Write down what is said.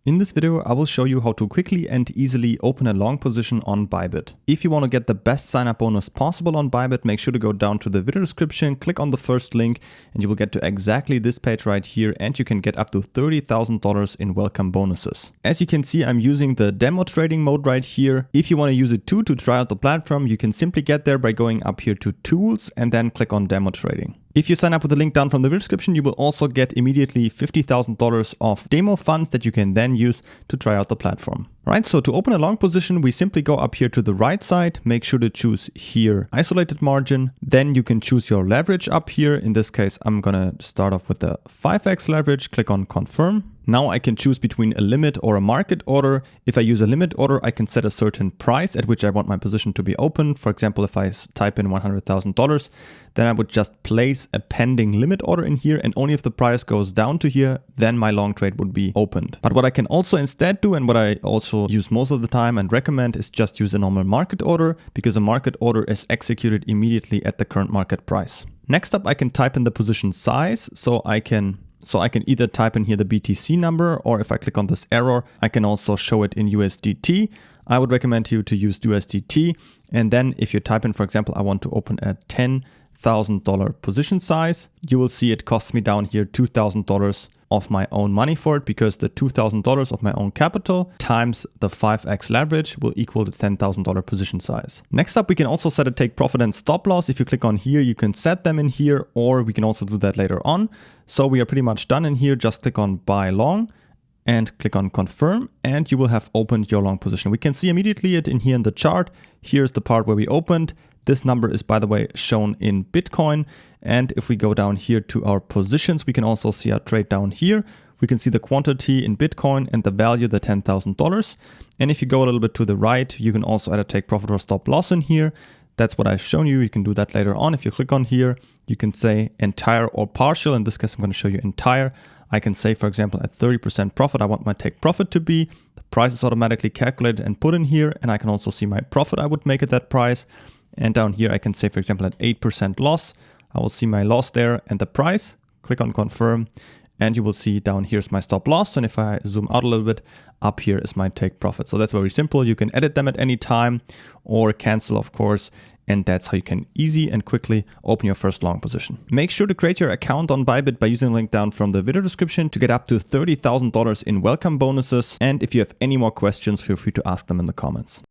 In this video, I will show you how to quickly and easily open a long position on Bybit. If you want to get the best sign-up bonus possible on Bybit, make sure to go down to the video description, click on the first link, and you will get to exactly this page right here, and you can get up to $30,000 in welcome bonuses. As you can see, I'm using the demo trading mode right here. If you want to use it too to try out the platform, you can simply get there by going up here to Tools and then click on Demo Trading. If you sign up with the link down from the video description, you will also get immediately $50,000 of demo funds that you can then use to try out the platform. Right, so to open a long position, we simply go up here to the right side, make sure to choose here isolated margin. Then you can choose your leverage up here. In this case, I'm gonna start off with the 5x leverage, click on confirm. Now I can choose between a limit or a market order. If I use a limit order, I can set a certain price at which I want my position to be open. For example, if I type in $100,000, then I would just place a pending limit order in here, and only if the price goes down to here, then my long trade would be opened. But what I can also instead do, and what I also use most of the time and recommend, is just use a normal market order, because a market order is executed immediately at the current market price. Next up, I can type in the position size, so I can either type in here the BTC number, or if I click on this arrow, I can also show it in USDT. I would recommend you to use USDT. And then if you type in, for example, I want to open a $10,000 position size, you will see it costs me down here $2,000 of my own money for it, because the $2,000 of my own capital times the 5x leverage will equal the $10,000 position size. Next up, we can also set a take profit and stop loss. If you click on here, you can set them in here, or we can also do that later on. So we are pretty much done in here. Just click on buy long and click on confirm, and you will have opened your long position. We can see immediately it in here in the chart. Here's the part where we opened. This number is, by the way, shown in Bitcoin. And if we go down here to our positions, we can also see our trade down here. We can see the quantity in Bitcoin and the value, the $10,000. And if you go a little bit to the right, you can also add a take profit or stop loss in here. That's what I've shown you. You can do that later on. If you click on here, you can say entire or partial. In this case, I'm going to show you entire. I can say, for example, at 30% profit, I want my take profit to be. The price is automatically calculated and put in here. And I can also see my profit I would make at that price. And down here, I can say, for example, at 8% loss, I will see my loss there and the price. Click on confirm, and you will see down here's my stop loss. And if I zoom out a little bit, up here is my take profit. So that's very simple. You can edit them at any time or cancel, of course. And that's how you can easy and quickly open your first long position. Make sure to create your account on Bybit by using the link down from the video description to get up to $30,000 in welcome bonuses. And if you have any more questions, feel free to ask them in the comments.